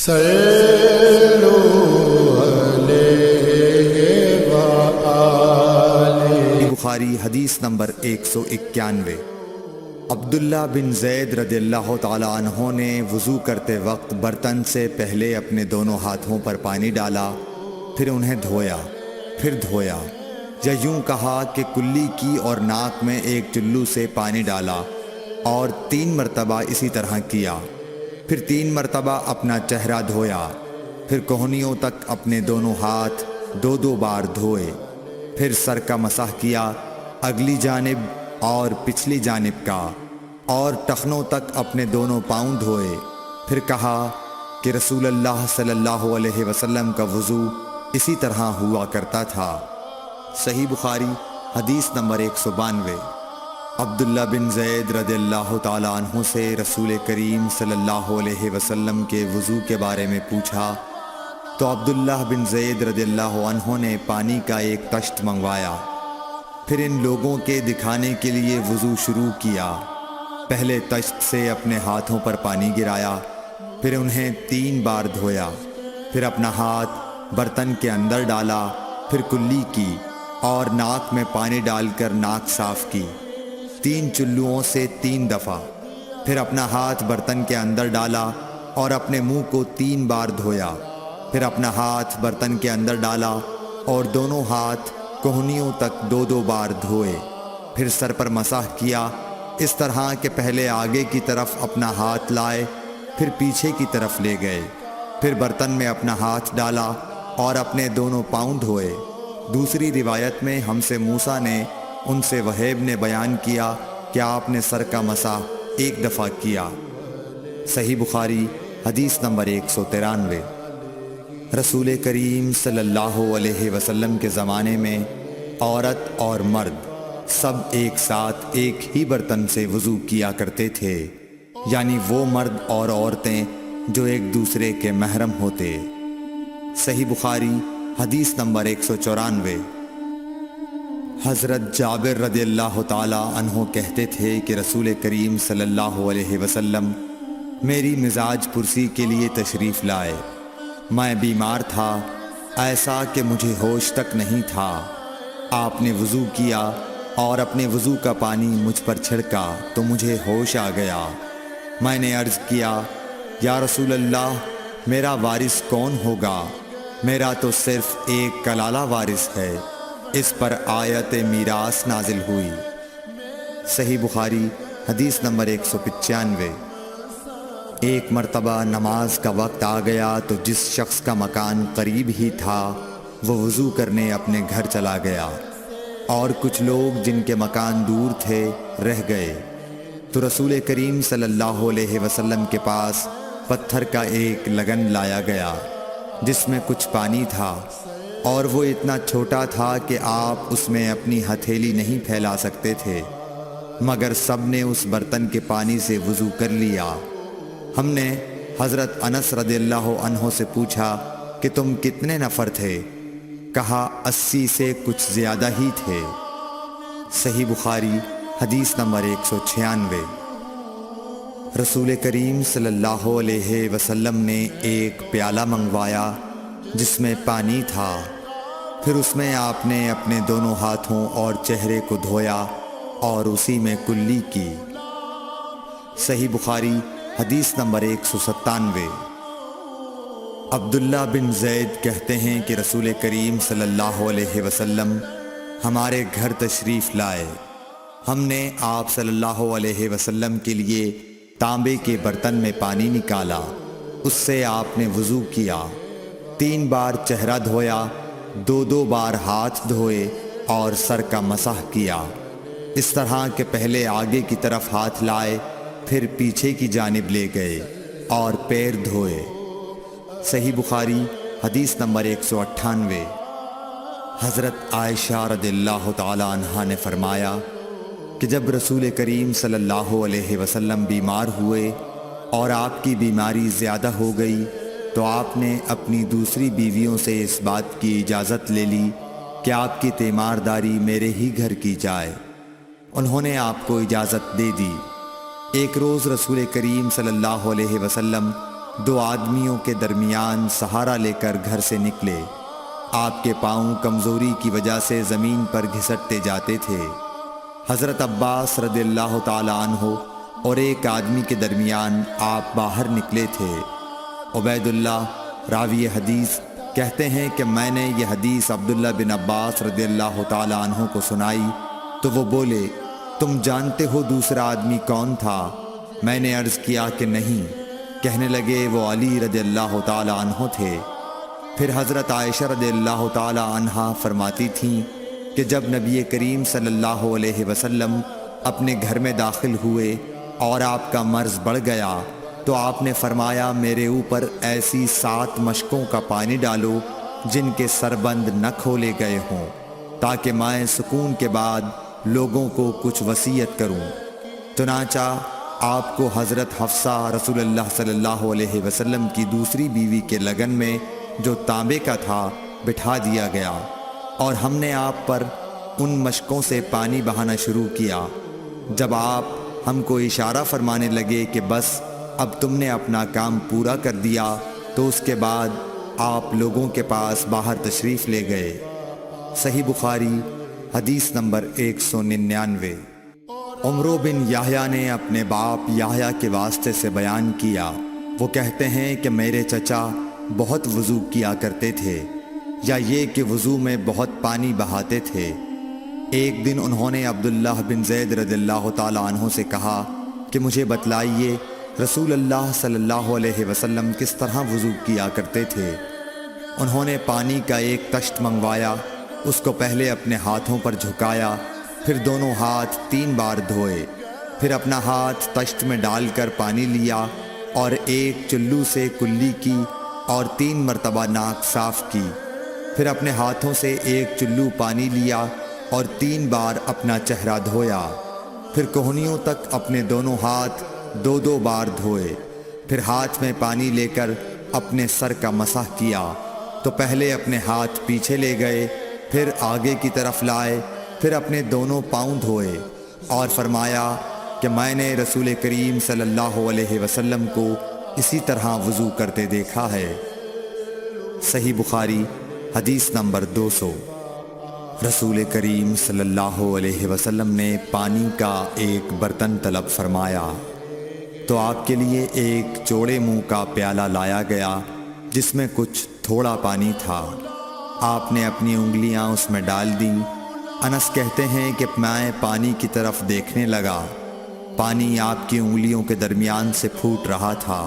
صلو علیہ وآلہ۔ بخاری حدیث نمبر 191۔ عبداللہ بن زید رضی اللہ تعالیٰ عنہ نے وضو کرتے وقت برتن سے پہلے اپنے دونوں ہاتھوں پر پانی ڈالا، پھر انہیں دھویا، پھر دھویا، یا یوں کہا کہ کلی کی اور ناک میں ایک چلو سے پانی ڈالا اور 3 مرتبہ اسی طرح کیا، پھر 3 مرتبہ اپنا چہرہ دھویا، پھر کوہنیوں تک اپنے دونوں ہاتھ 2 بار دھوئے، پھر سر کا مسح کیا، اگلی جانب اور پچھلی جانب کا، اور ٹخنوں تک اپنے دونوں پاؤں دھوئے، پھر کہا کہ رسول اللہ صلی اللہ علیہ وسلم کا وضو اسی طرح ہوا کرتا تھا۔ صحیح بخاری حدیث نمبر 192۔ عبداللہ بن زید رضی اللہ تعالیٰ عنہ سے رسول کریم صلی اللہ علیہ وسلم کے وضو کے بارے میں پوچھا تو عبداللہ بن زید رضی اللہ عنہ نے پانی کا ایک طشت منگوایا، پھر ان لوگوں کے دکھانے کے لیے وضو شروع کیا۔ پہلے طشت سے اپنے ہاتھوں پر پانی گرایا، پھر انہیں 3 بار دھویا، پھر اپنا ہاتھ برتن کے اندر ڈالا، پھر کلی کی اور ناک میں پانی ڈال کر ناک صاف کی 3 چلوؤں سے 3 دفعہ، پھر اپنا ہاتھ برتن کے اندر ڈالا اور اپنے منہ کو 3 بار دھویا، پھر اپنا ہاتھ برتن کے اندر ڈالا اور دونوں ہاتھ کوہنیوں تک 2 بار دھوئے، پھر سر پر مسح کیا، اس طرح کہ پہلے آگے کی طرف اپنا ہاتھ لائے، پھر پیچھے کی طرف لے گئے، پھر برتن میں اپنا ہاتھ ڈالا اور اپنے دونوں پاؤں دھوئے۔ دوسری روایت میں ہم سے موسیٰ نے ان سے وہیب نے بیان کیا کہ آپ نے سر کا مسح 1 دفعہ کیا۔ صحیح بخاری حدیث نمبر 193۔ رسول کریم صلی اللہ علیہ وسلم کے زمانے میں عورت اور مرد سب ایک ساتھ ایک ہی برتن سے وضو کیا کرتے تھے، یعنی وہ مرد اور عورتیں جو ایک دوسرے کے محرم ہوتے۔ صحیح بخاری حدیث نمبر 194۔ حضرت جابر رضی اللہ تعالیٰ عنہ کہتے تھے کہ رسول کریم صلی اللہ علیہ وسلم میری مزاج پرسی کے لیے تشریف لائے۔ میں بیمار تھا، ایسا کہ مجھے ہوش تک نہیں تھا۔ آپ نے وضو کیا اور اپنے وضو کا پانی مجھ پر چھڑکا تو مجھے ہوش آ گیا۔ میں نے عرض کیا، یا رسول اللہ، میرا وارث کون ہوگا؟ میرا تو صرف ایک کلالہ وارث ہے۔ اس پر آیت میراث نازل ہوئی۔ صحیح بخاری حدیث نمبر 195۔ ایک مرتبہ نماز کا وقت آ گیا تو جس شخص کا مکان قریب ہی تھا وہ وضو کرنے اپنے گھر چلا گیا، اور کچھ لوگ جن کے مکان دور تھے رہ گئے، تو رسول کریم صلی اللہ علیہ وسلم کے پاس پتھر کا ایک لگن لایا گیا جس میں کچھ پانی تھا، اور وہ اتنا چھوٹا تھا کہ آپ اس میں اپنی ہتھیلی نہیں پھیلا سکتے تھے، مگر سب نے اس برتن کے پانی سے وضو کر لیا۔ ہم نے حضرت انس رضی اللہ عنہ سے پوچھا کہ تم کتنے نفر تھے؟ کہا 80 سے کچھ زیادہ ہی تھے۔ صحیح بخاری حدیث نمبر 196۔ رسول کریم صلی اللہ علیہ وسلم نے ایک پیالہ منگوایا جس میں پانی تھا، پھر اس میں آپ نے اپنے دونوں ہاتھوں اور چہرے کو دھویا اور اسی میں کلی کی۔ صحیح بخاری حدیث نمبر 197۔ عبداللہ بن زید کہتے ہیں کہ رسول کریم صلی اللہ علیہ وسلم ہمارے گھر تشریف لائے۔ ہم نے آپ صلی اللہ علیہ وسلم کے لیے تانبے کے برتن میں پانی نکالا، اس سے آپ نے وضو کیا، 3 بار چہرہ دھویا، 2 بار ہاتھ دھوئے اور سر کا مسح کیا، اس طرح کہ پہلے آگے کی طرف ہاتھ لائے، پھر پیچھے کی جانب لے گئے اور پیر دھوئے۔ صحیح بخاری حدیث نمبر 198۔ حضرت عائشہ رضی اللہ تعالی عنہا نے فرمایا کہ جب رسول کریم صلی اللہ علیہ وسلم بیمار ہوئے اور آپ کی بیماری زیادہ ہو گئی تو آپ نے اپنی دوسری بیویوں سے اس بات کی اجازت لے لی کہ آپ کی تیمارداری میرے ہی گھر کی جائے۔ انہوں نے آپ کو اجازت دے دی۔ ایک روز رسول کریم صلی اللہ علیہ وسلم دو آدمیوں کے درمیان سہارا لے کر گھر سے نکلے۔ آپ کے پاؤں کمزوری کی وجہ سے زمین پر گھسٹتے جاتے تھے۔ حضرت عباس رضی اللہ تعالی عنہ اور ایک آدمی کے درمیان آپ باہر نکلے تھے۔ عبید اللہ راوی حدیث کہتے ہیں کہ میں نے یہ حدیث عبداللہ بن عباس رضی اللہ تعالی عنہ کو سنائی تو وہ بولے، تم جانتے ہو دوسرا آدمی کون تھا؟ میں نے عرض کیا کہ نہیں۔ کہنے لگے وہ علی رضی اللہ تعالی عنہ تھے۔ پھر حضرت عائشہ رضی اللہ تعالی عنہا فرماتی تھیں کہ جب نبی کریم صلی اللہ علیہ وسلم اپنے گھر میں داخل ہوئے اور آپ کا مرض بڑھ گیا تو آپ نے فرمایا، میرے اوپر ایسی 7 مشکوں کا پانی ڈالو جن کے سربند نہ کھولے گئے ہوں، تاکہ میں سکون کے بعد لوگوں کو کچھ وصیت کروں۔ چنانچہ آپ کو حضرت حفصہ رسول اللہ صلی اللہ علیہ وسلم کی دوسری بیوی کے لگن میں جو تانبے کا تھا بٹھا دیا گیا، اور ہم نے آپ پر ان مشکوں سے پانی بہانا شروع کیا۔ جب آپ ہم کو اشارہ فرمانے لگے کہ بس اب تم نے اپنا کام پورا کر دیا تو اس کے بعد آپ لوگوں کے پاس باہر تشریف لے گئے۔ صحیح بخاری حدیث نمبر 199۔ عمرو بن یحییٰ نے اپنے باپ یحییٰ کے واسطے سے بیان کیا، وہ کہتے ہیں کہ میرے چچا بہت وضو کیا کرتے تھے، یا یہ کہ وضو میں بہت پانی بہاتے تھے۔ ایک دن انہوں نے عبداللہ بن زید رضی اللہ تعالی عنہ سے کہا کہ مجھے بتلائیے رسول اللہ صلی اللہ علیہ وسلم کس طرح وضو کیا کرتے تھے۔ انہوں نے پانی کا ایک تشت منگوایا، اس کو پہلے اپنے ہاتھوں پر جھکایا، پھر دونوں ہاتھ 3 بار دھوئے، پھر اپنا ہاتھ تشت میں ڈال کر پانی لیا اور ایک چلو سے کلی کی اور 3 مرتبہ ناک صاف کی، پھر اپنے ہاتھوں سے ایک چلو پانی لیا اور 3 بار اپنا چہرہ دھویا، پھر کوہنیوں تک اپنے دونوں ہاتھ 2 بار دھوئے، پھر ہاتھ میں پانی لے کر اپنے سر کا مسح کیا، تو پہلے اپنے ہاتھ پیچھے لے گئے، پھر آگے کی طرف لائے، پھر اپنے دونوں پاؤں دھوئے، اور فرمایا کہ میں نے رسول کریم صلی اللہ علیہ وسلم کو اسی طرح وضو کرتے دیکھا ہے۔ صحیح بخاری حدیث نمبر 200۔ رسول کریم صلی اللہ علیہ وسلم نے پانی کا ایک برتن طلب فرمایا تو آپ کے لیے ایک چوڑے منہ کا پیالہ لایا گیا جس میں کچھ تھوڑا پانی تھا۔ آپ نے اپنی انگلیاں اس میں ڈال دیں۔ انس کہتے ہیں کہ میں پانی کی طرف دیکھنے لگا، پانی آپ کی انگلیوں کے درمیان سے پھوٹ رہا تھا۔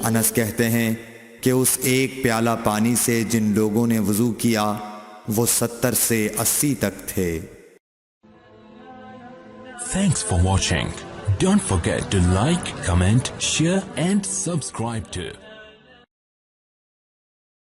انس کہتے ہیں کہ اس ایک پیالہ پانی سے جن لوگوں نے وضو کیا وہ 70 سے 80 تک تھے۔ Thanks for watching. Don't forget to like, comment, share and subscribe to